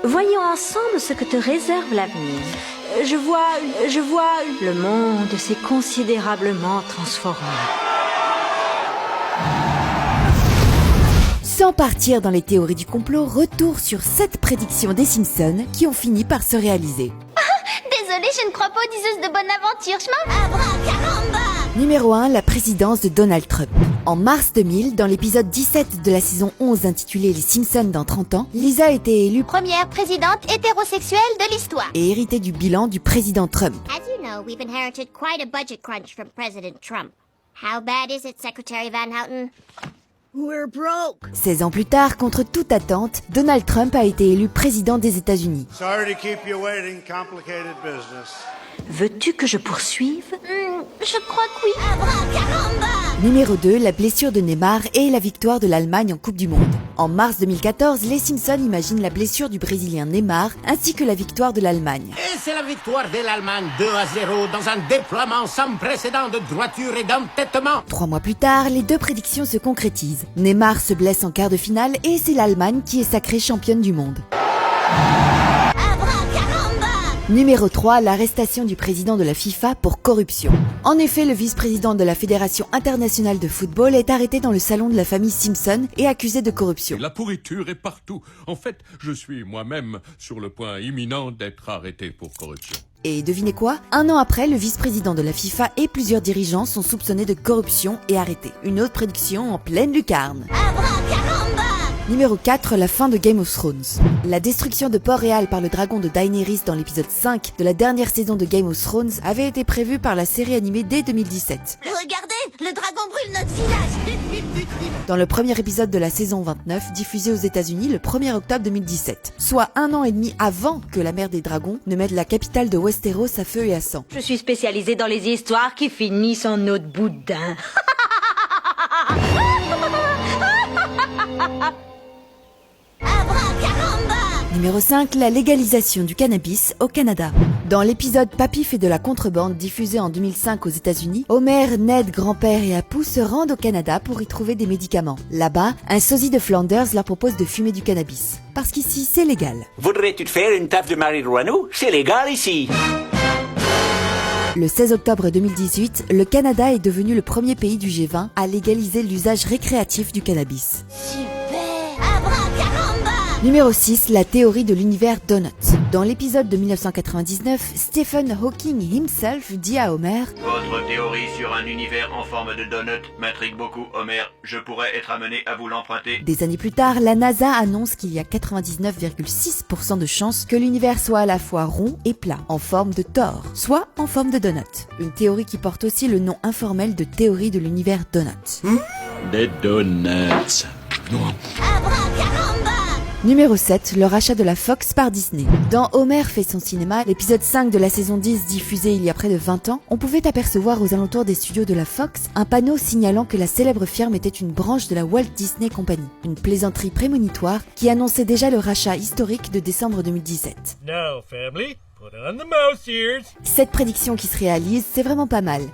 Voyons ensemble ce que te réserve l'avenir. Je vois, le monde s'est considérablement transformé. Sans partir dans les théories du complot, retour sur 7 prédictions des Simpsons qui ont fini par se réaliser. Désolée, je ne crois pas aux diseuses de bonne aventure, Abracadabra! Numéro 1, la présidence de Donald Trump. En mars 2000, dans l'épisode 17 de la saison 11 intitulé Les Simpsons dans 30 ans, Lisa a été élue Première présidente hétérosexuelle de l'histoire. et héritée du bilan du président Trump. As you know, we've inherited quite a budget crunch from President Trump. How bad is it, Secretary Van Houten? We're broke. 16 ans plus tard, contre toute attente, Donald Trump a été élu président des États-Unis. Sorry to keep you waiting, complicated business. Veux-tu que je poursuive? Je crois que oui. Abracadabra! Numéro 2, la blessure de Neymar et la victoire de l'Allemagne en Coupe du Monde. En mars 2014, les Simpsons imaginent la blessure du Brésilien Neymar ainsi que la victoire de l'Allemagne. Et c'est la victoire de l'Allemagne 2-0 dans un déploiement sans précédent de droiture et d'entêtement. 3 mois plus tard, les deux prédictions se concrétisent. Neymar se blesse en quart de finale et c'est l'Allemagne qui est sacrée championne du monde. Numéro 3, l'arrestation du président de la FIFA pour corruption. En effet, le vice-président de la Fédération internationale de football est arrêté dans le salon de la famille Simpson et accusé de corruption. La pourriture est partout. En fait, je suis moi-même sur le point imminent d'être arrêté pour corruption. Et devinez quoi? Un an après, le vice-président de la FIFA et plusieurs dirigeants sont soupçonnés de corruption et arrêtés. Une autre prédiction en pleine lucarne. Numéro 4, la fin de Game of Thrones. La destruction de Port-Réal par le dragon de Daenerys dans l'épisode 5 de la dernière saison de Game of Thrones avait été prévue par la série animée dès 2017. Regardez, le dragon brûle notre village. Dans le premier épisode de la saison 29, diffusé aux États-Unis le 1er octobre 2017, soit 1 an et demi avant que la mer des dragons ne mette la capitale de Westeros à feu et à sang. Je suis spécialisée dans les histoires qui finissent en eau de boudin. Numéro 5, la légalisation du cannabis au Canada. Dans l'épisode Papy fait de la contrebande diffusé en 2005 aux États-Unis, Homer, Ned, grand-père et Apu se rendent au Canada pour y trouver des médicaments. Là-bas, un sosie de Flanders leur propose de fumer du cannabis. Parce qu'ici, c'est légal. Voudrais-tu te faire une taffe de marijuana? C'est légal ici. Le 16 octobre 2018, le Canada est devenu le premier pays du G20 à légaliser l'usage récréatif du cannabis. Numéro 6, la théorie de l'univers Donut. Dans l'épisode de 1999, Stephen Hawking himself dit à Homer « Votre théorie sur un univers en forme de donut m'intrigue beaucoup, Homer. Je pourrais être amené à vous l'emprunter. » Des années plus tard, la NASA annonce qu'il y a 99,6% de chances que l'univers soit à la fois rond et plat, en forme de Thor, soit en forme de donut. Une théorie qui porte aussi le nom informel de théorie de l'univers Donut. Des donuts. Numéro 7, le rachat de la Fox par Disney. Dans Homer fait son cinéma, l'épisode 5 de la saison 10 diffusé il y a près de 20 ans, on pouvait apercevoir aux alentours des studios de la Fox un panneau signalant que la célèbre firme était une branche de la Walt Disney Company. Une plaisanterie prémonitoire qui annonçait déjà le rachat historique de décembre 2017. Now, family, put on the mouse ears. Cette prédiction qui se réalise, c'est vraiment pas mal.